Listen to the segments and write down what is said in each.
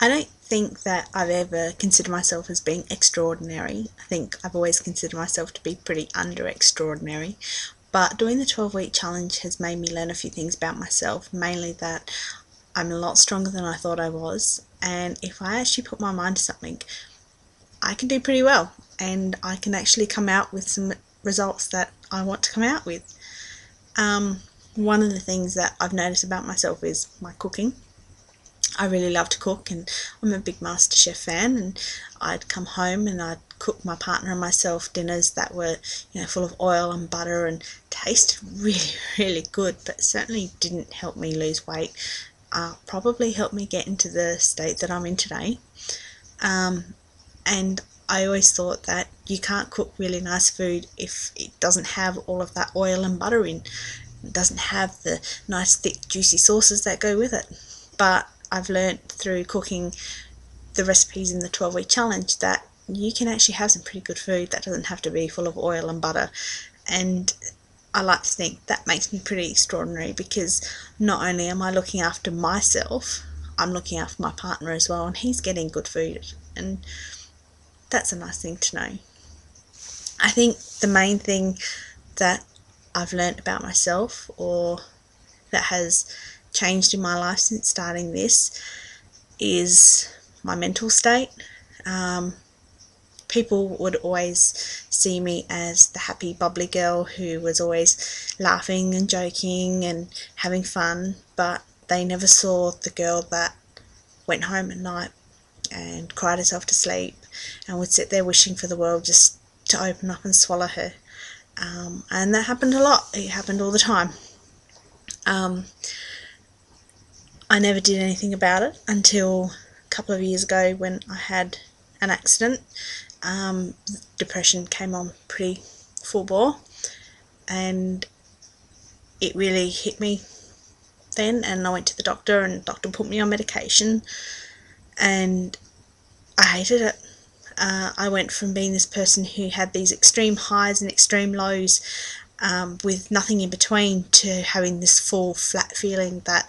I don't think that I've ever considered myself as being extraordinary. I think I've always considered myself to be pretty under extraordinary. But doing the 12-week challenge has made me learn a few things about myself, mainly that I'm a lot stronger than I thought I was. And if I actually put my mind to something, I can do pretty well. And I can actually come out with some results that I want to come out with. Um, One of the things that I've noticed about myself is my cooking. I really love to cook, and I'm a big MasterChef fan, and I'd come home and I'd cook my partner and myself dinners that were, full of oil and butter and tasted really, really good, but certainly didn't help me lose weight. Probably helped me get into the state that I'm in today. Um, and I always thought that you can't cook really nice food if it doesn't have all of that oil and butter in. It doesn't have the nice thick juicy sauces that go with it. But I've learnt through cooking the recipes in the 12-week challenge that you can actually have some pretty good food that doesn't have to be full of oil and butter. And I like to think that makes me pretty extraordinary, because not only am I looking after myself, I'm looking after my partner as well, and he's getting good food. And that's a nice thing to know. I think the main thing that I've learnt about myself, or that has changed in my life since starting this, is my mental state. Um, People would always see me as the happy, bubbly girl who was always laughing and joking and having fun, but they never saw the girl that went home at night and cried herself to sleep and would sit there wishing for the world just to open up and swallow her. And that happened a lot. It happened all the time. Um, I never did anything about it until a couple of years ago when I had an accident. Depression came on pretty full bore, and it really hit me then, and I went to the doctor, and the doctor put me on medication, and I hated it. I went from being this person who had these extreme highs and extreme lows, with nothing in between, to having this full flat feeling that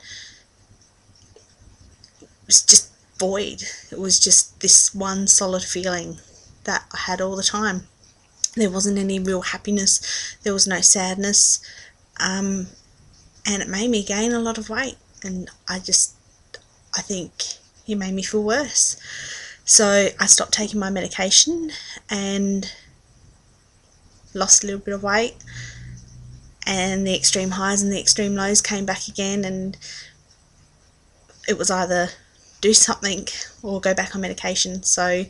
was just void. It was just this one solid feeling that I had all the time. There wasn't any real happiness, there was no sadness, and it made me gain a lot of weight, and I think it made me feel worse. So I stopped taking my medication and lost a little bit of weight, and the extreme highs and the extreme lows came back again, and it was either do something or go back on medication. So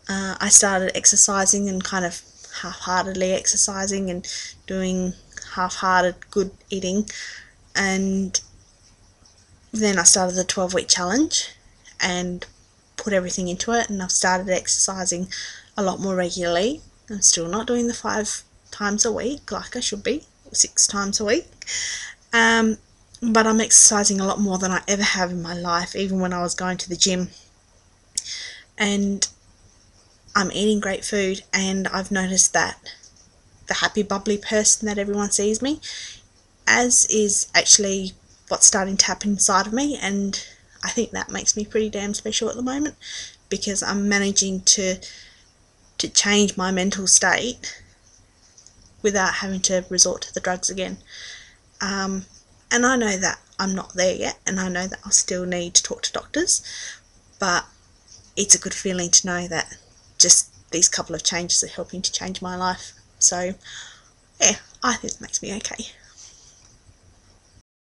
I started exercising, and kind of half-heartedly exercising and doing half-hearted good eating, and then I started the 12-week challenge and put everything into it, and I've started exercising a lot more regularly. I'm still not doing the 5 times a week like I should be, 6 times a week, but I'm exercising a lot more than I ever have in my life, even when I was going to the gym. And I'm eating great food, and I've noticed that the happy, bubbly person that everyone sees me as is actually what's starting to happen inside of me, and I think that makes me pretty damn special at the moment, because I'm managing to change my mental state without having to resort to the drugs again. And I know that I'm not there yet, and I know that I'll still need to talk to doctors, but it's a good feeling to know that just these couple of changes are helping to change my life. So, yeah, I think it makes me okay.